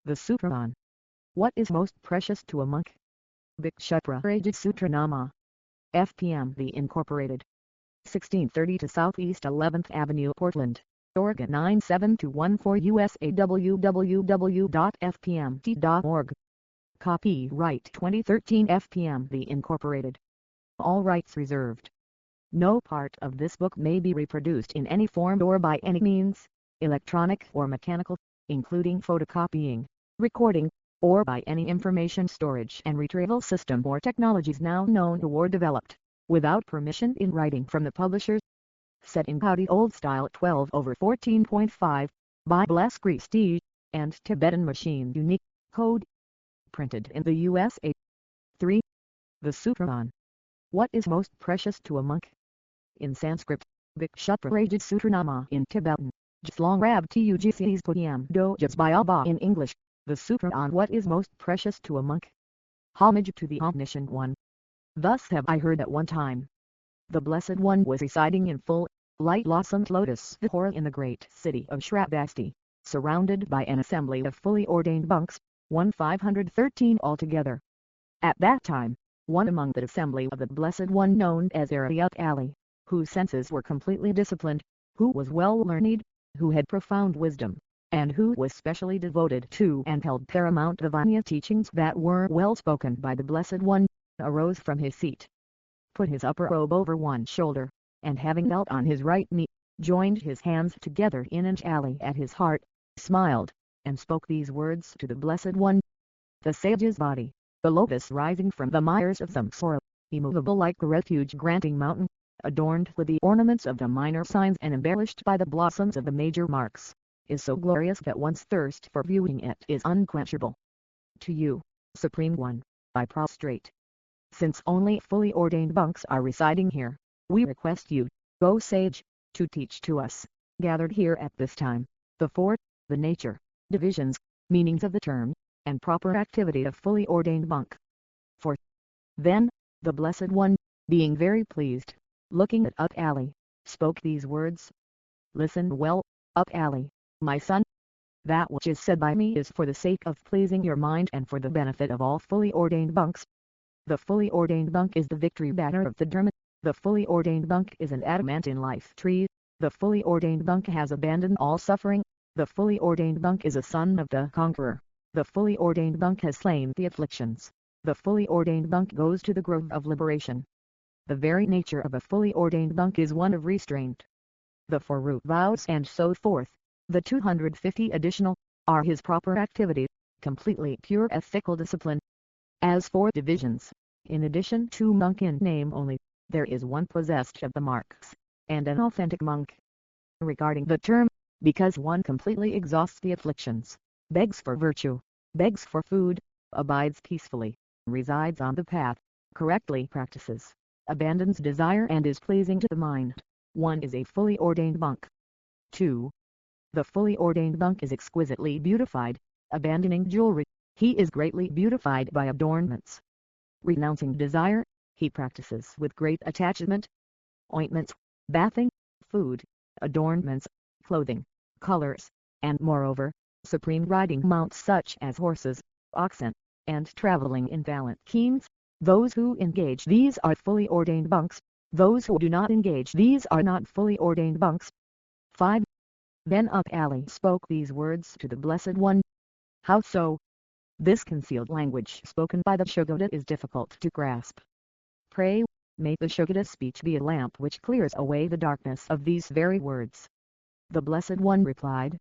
The Sutra. What is most precious to a monk? Bhikshupra Sutra Nama. FPM The Incorporated. 1630 to Southeast 11th Avenue, Portland, Oregon 97214 USA. www.fpmt.org. Copyright 2013 FPM The Incorporated. All rights reserved. No part of this book may be reproduced in any form or by any means, electronic or mechanical, including photocopying, recording, or by any information storage and retrieval system or technologies now known or developed, without permission in writing from the publishers. Set in Gaudi Old Style 12/14.5, by Bless Christie, and Tibetan Machine Unique, Code. Printed in the USA. 3. The Sutra. What is most precious to a monk? In Sanskrit, Bhikshupra Sutra Nama. In Tibetan, Jislongrab Tugcs Puyam Dojas Byaba. In English, the Sutra on what is most precious to a monk. Homage to the Omniscient One. Thus have I heard at one time. The Blessed One was residing in full, light-blossomed lotus vihara in the great city of Shravasti, surrounded by an assembly of fully ordained monks, 513 altogether. At that time, one among the assembly of the Blessed One known as Ariyat Ali, whose senses were completely disciplined, who was well learned, who had profound wisdom, and who was specially devoted to and held paramount divine teachings that were well spoken by the Blessed One, arose from his seat, put his upper robe over one shoulder, and having knelt on his right knee, joined his hands together in an alley at his heart, smiled, and spoke these words to the Blessed One. The sage's body, the lotus rising from the mires of samsara, immovable like the refuge-granting mountain, adorned with the ornaments of the minor signs and embellished by the blossoms of the major marks, is so glorious that one's thirst for viewing it is unquenchable. To you, Supreme One, I prostrate. Since only fully ordained monks are residing here, we request you, O sage, to teach to us, gathered here at this time, the nature, divisions, meanings of the term, and proper activity of fully ordained monk. For then, the Blessed One, being very pleased, looking at Up Ali, spoke these words. Listen well, Up Ali, my son. That which is said by me is for the sake of pleasing your mind and for the benefit of all fully ordained monks. The fully ordained monk is the victory banner of the Dharma. The fully ordained monk is an adamantine life tree. The fully ordained monk has abandoned all suffering. The fully ordained monk is a son of the conqueror. The fully ordained monk has slain the afflictions. The fully ordained monk goes to the grove of liberation. The very nature of a fully ordained monk is one of restraint. The 4 root vows and so forth, the 250 additional, are his proper activity, completely pure ethical discipline. As for divisions, in addition to monk in name only, there is one possessed of the marks, and an authentic monk. Regarding the term, because one completely exhausts the afflictions, begs for virtue, begs for food, abides peacefully, resides on the path, correctly practices, abandons desire and is pleasing to the mind, one is a fully ordained monk. 2. The fully ordained monk is exquisitely beautified, abandoning jewelry, he is greatly beautified by adornments. Renouncing desire, he practices with great attachment. Ointments, bathing, food, adornments, clothing, colors, and moreover, supreme riding mounts such as horses, oxen, and traveling in palanquins. Those who engage these are fully ordained monks, those who do not engage these are not fully ordained monks. 5. Then Up Ali spoke these words to the Blessed One. How so? This concealed language spoken by the Shuddha is difficult to grasp. Pray, may the Shuddha speech be a lamp which clears away the darkness of these very words. The Blessed One replied.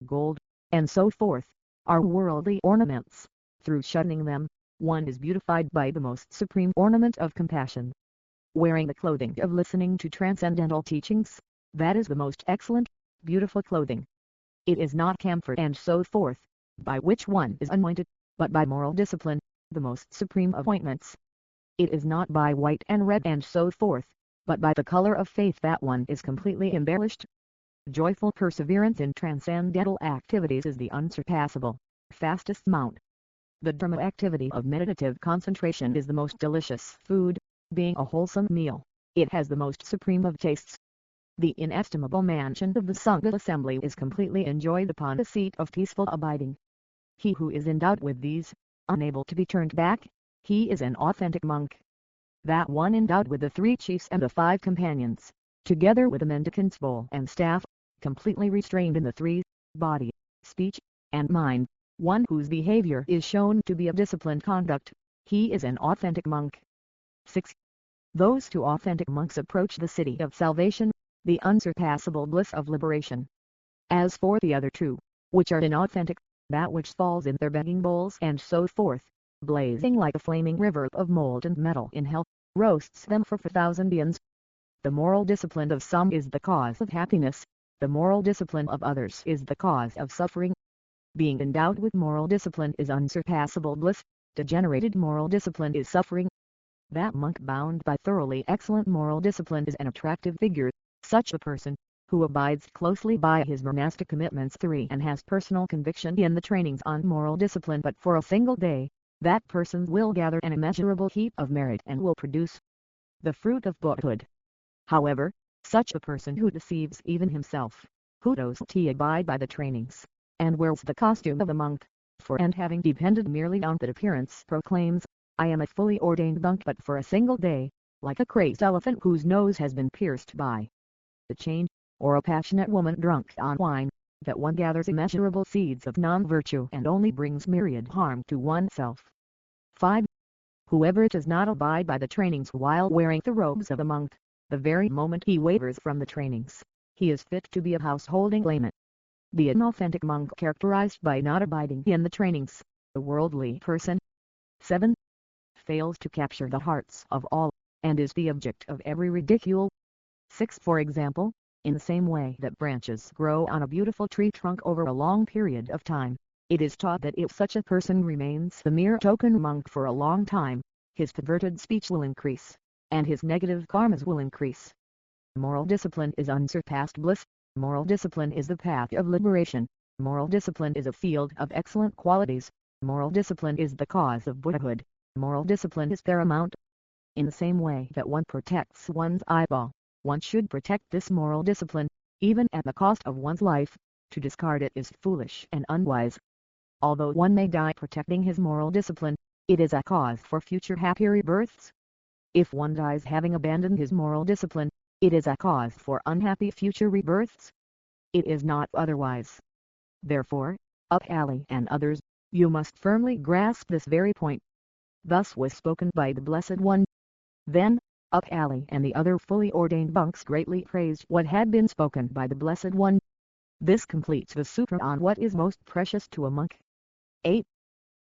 Gold, and so forth, are worldly ornaments. Through shunning them, one is beautified by the most supreme ornament of compassion. Wearing the clothing of listening to transcendental teachings, that is the most excellent, beautiful clothing. It is not camphor and so forth, by which one is anointed, but by moral discipline, the most supreme of ointments. It is not by white and red and so forth, but by the color of faith that one is completely embellished. Joyful perseverance in transcendental activities is the unsurpassable, fastest mount. The Dharma activity of meditative concentration is the most delicious food, being a wholesome meal, it has the most supreme of tastes. The inestimable mansion of the Sangha assembly is completely enjoyed upon a seat of peaceful abiding. He who is endowed with these, unable to be turned back, he is an authentic monk. That one endowed with the 3 chiefs and the 5 companions, together with the mendicant's bowl and staff, completely restrained in the 3, body, speech, and mind, one whose behavior is shown to be of disciplined conduct, he is an authentic monk. 6. Those 2 authentic monks approach the city of salvation, the unsurpassable bliss of liberation. As for the other 2, which are inauthentic, that which falls in their begging bowls and so forth, blazing like a flaming river of molten metal in hell, roasts them for 1,000 aeons. The moral discipline of some is the cause of happiness, the moral discipline of others is the cause of suffering. Being endowed with moral discipline is unsurpassable bliss, degenerated moral discipline is suffering. That monk bound by thoroughly excellent moral discipline is an attractive figure, such a person, who abides closely by his monastic commitments 3 and has personal conviction in the trainings on moral discipline but for a single day, that person will gather an immeasurable heap of merit and will produce the fruit of Buddhahood. However, such a person who deceives even himself, who does abide by the trainings, and wears the costume of a monk, and having depended merely on that appearance proclaims, I am a fully ordained monk but for a single day, like a crazed elephant whose nose has been pierced by the chain, or a passionate woman drunk on wine, that one gathers immeasurable seeds of non-virtue and only brings myriad harm to oneself. 5. Whoever does not abide by the trainings while wearing the robes of a monk, the very moment he wavers from the trainings, he is fit to be a householding layman. The inauthentic monk characterized by not abiding in the trainings, the worldly person. 7. Fails to capture the hearts of all, and is the object of every ridicule. 6. For example, in the same way that branches grow on a beautiful tree trunk over a long period of time, it is taught that if such a person remains the mere token monk for a long time, his perverted speech will increase, and his negative karmas will increase. Moral discipline is unsurpassed bliss, moral discipline is the path of liberation, moral discipline is a field of excellent qualities, moral discipline is the cause of Buddhahood, moral discipline is paramount. In the same way that one protects one's eyeball, one should protect this moral discipline, even at the cost of one's life. To discard it is foolish and unwise. Although one may die protecting his moral discipline, it is a cause for future happy rebirths. If one dies having abandoned his moral discipline, it is a cause for unhappy future rebirths. It is not otherwise. Therefore, Ali and others, you must firmly grasp this very point. Thus was spoken by the Blessed One. Then, Ali and the other fully ordained monks greatly praised what had been spoken by the Blessed One. This completes the sutra on what is most precious to a monk. 8.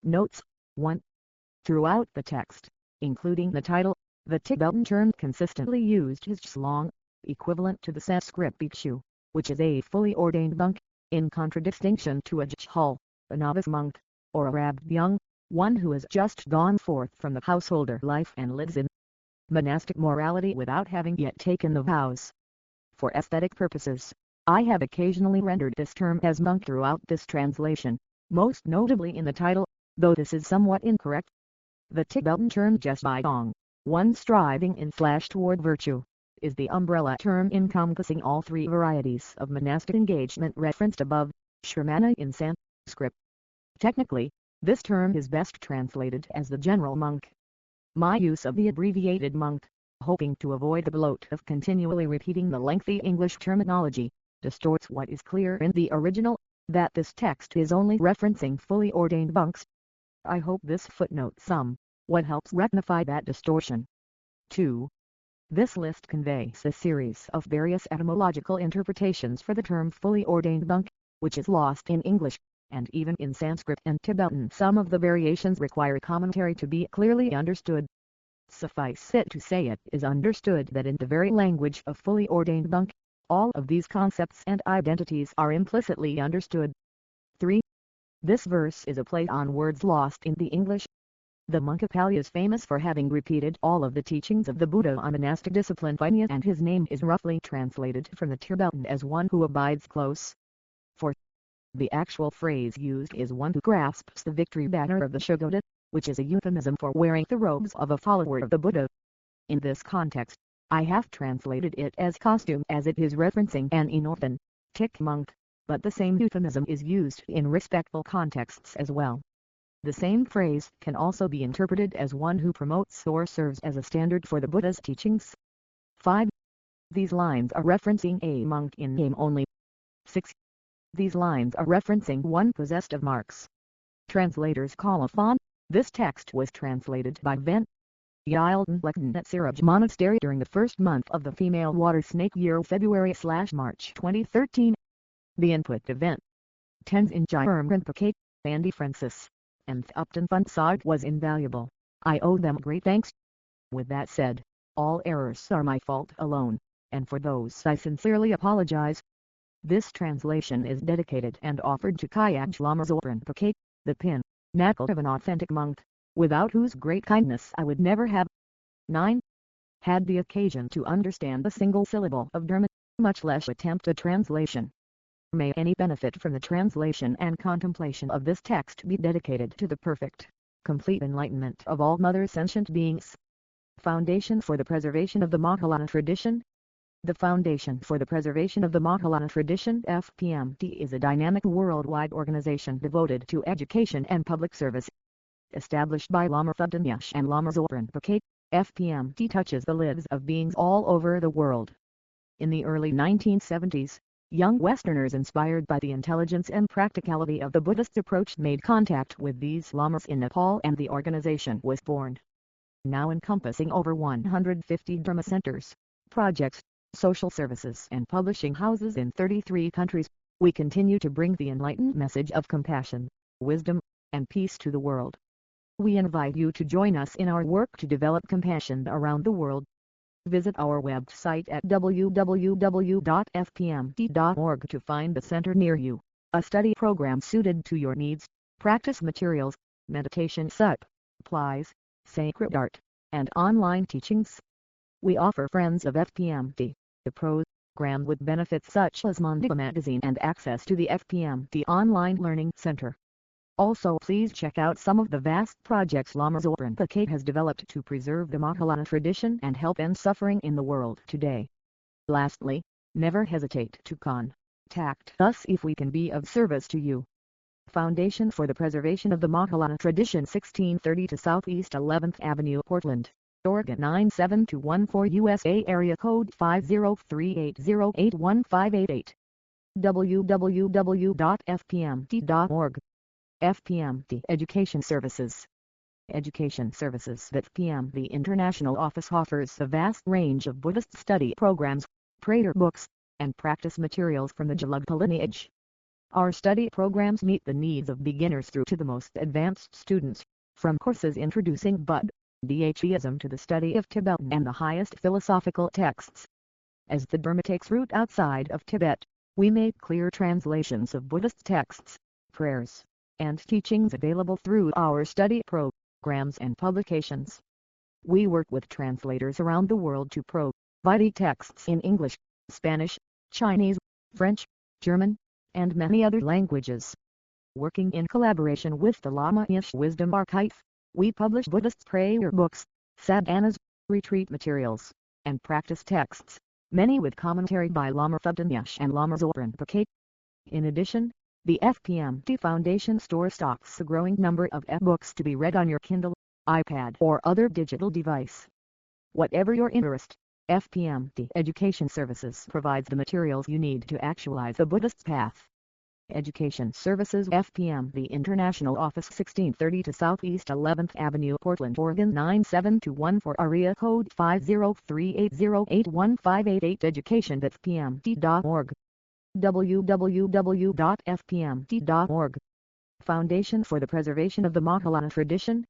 Notes. 1. Throughout the text, including the title, the Tibetan term consistently used is Chlong, equivalent to the Sanskrit bhikshu, which is a fully ordained monk, in contradistinction to a jhul, a novice monk, or a rabbyung, one who has just gone forth from the householder life and lives in monastic morality without having yet taken the vows. For aesthetic purposes, I have occasionally rendered this term as monk throughout this translation, most notably in the title, though this is somewhat incorrect. The Tibetan term Jesbidong, one striving in / toward virtue, is the umbrella term encompassing all 3 varieties of monastic engagement referenced above, shramana in Sanskrit. Technically, this term is best translated as the general monk. My use of the abbreviated monk, hoping to avoid the bloat of continually repeating the lengthy English terminology, distorts what is clear in the original, that this text is only referencing fully ordained monks. I hope this footnote somewhat helps rectify that distortion. 2. This list conveys a series of various etymological interpretations for the term fully ordained monk, which is lost in English, and even in Sanskrit and Tibetan some of the variations require commentary to be clearly understood. Suffice it to say it is understood that in the very language of fully ordained monk, all of these concepts and identities are implicitly understood. 3. This verse is a play on words lost in the English. The monk of Pali is famous for having repeated all of the teachings of the Buddha on monastic discipline, and his name is roughly translated from the Tibetan as one who abides close. 4. The actual phrase used is one who grasps the victory banner of the Shugoda, which is a euphemism for wearing the robes of a follower of the Buddha. In this context, I have translated it as costume as it is referencing an inauthentic monk. but the same euphemism is used in respectful contexts as well. The same phrase can also be interpreted as one who promotes or serves as a standard for the Buddha's teachings. 5. These lines are referencing a monk in name only. 6. These lines are referencing one possessed of marks. Translator's colophon. This text was translated by Ven. Yilden at Siraj Monastery during the first month of the female water snake year February/March 2013. The input event. Tenzin Gyurm Rinpoche, Andy Francis, and Upton Funsog was invaluable. I owe them great thanks. With that said, all errors are my fault alone, and for those I sincerely apologize. This translation is dedicated and offered to Kayaj Lama Zopa Rinpoche, the pinnacle of an authentic monk, without whose great kindness I would never have 9. Had the occasion to understand a single syllable of Dharma, much less attempt a translation. May any benefit from the translation and contemplation of this text be dedicated to the perfect, complete enlightenment of all mother sentient beings. Foundation for the Preservation of the Mahayana Tradition. The Foundation for the Preservation of the Mahayana Tradition (FPMT) is a dynamic worldwide organization devoted to education and public service. Established by Lama Thubten and Lama Zopa Rinpoche, FPMT touches the lives of beings all over the world. In the early 1970s, young Westerners inspired by the intelligence and practicality of the Buddhist approach made contact with these lamas in Nepal, and the organization was born. Now encompassing over 150 Dharma centers, projects, social services and publishing houses in 33 countries, we continue to bring the enlightened message of compassion, wisdom, and peace to the world. We invite you to join us in our work to develop compassion around the world. Visit our website at www.fpmt.org to find the center near you, a study program suited to your needs, practice materials, meditation supplies, sacred art, and online teachings. We offer Friends of FPMT, a program with benefits such as Monday Magazine and access to the FPMT Online Learning Center. Also, please check out some of the vast projects Lama Zopa Rinpoche has developed to preserve the Mahayana tradition and help end suffering in the world today. Lastly, never hesitate to contact us if we can be of service to you. Foundation for the Preservation of the Mahayana Tradition, 1630 to Southeast 11th Avenue, Portland, Oregon 97214, USA. Area code 50380815888. www.fpmt.org. FPMT Education Services. Education Services at FPMT International Office offers a vast range of Buddhist study programs, prayer books, and practice materials from the Gelugpa lineage. Our study programs meet the needs of beginners through to the most advanced students, from courses introducing Buddhism to the study of Tibetan and the highest philosophical texts. As the Dharma takes root outside of Tibet, we make clear translations of Buddhist texts, prayers, and teachings available through our study programs and publications. We work with translators around the world to provide texts in English, Spanish, Chinese, French, German, and many other languages. Working in collaboration with the Lama Ish Wisdom Archive, we publish Buddhist prayer books, sadhanas, retreat materials, and practice texts, many with commentary by Lama Thubten and Lama Zopa Rinpoche. In addition, the FPMT Foundation store stocks a growing number of e-books to be read on your Kindle, iPad or other digital device. Whatever your interest, FPMT Education Services provides the materials you need to actualize the Buddhist path. Education Services FPMT International Office, 1630 to Southeast 11th Avenue, Portland, Oregon 97214. Area code 50380815888. Education@fpmt.org. www.fpmt.org. Foundation for the Preservation of the Mahayana Tradition,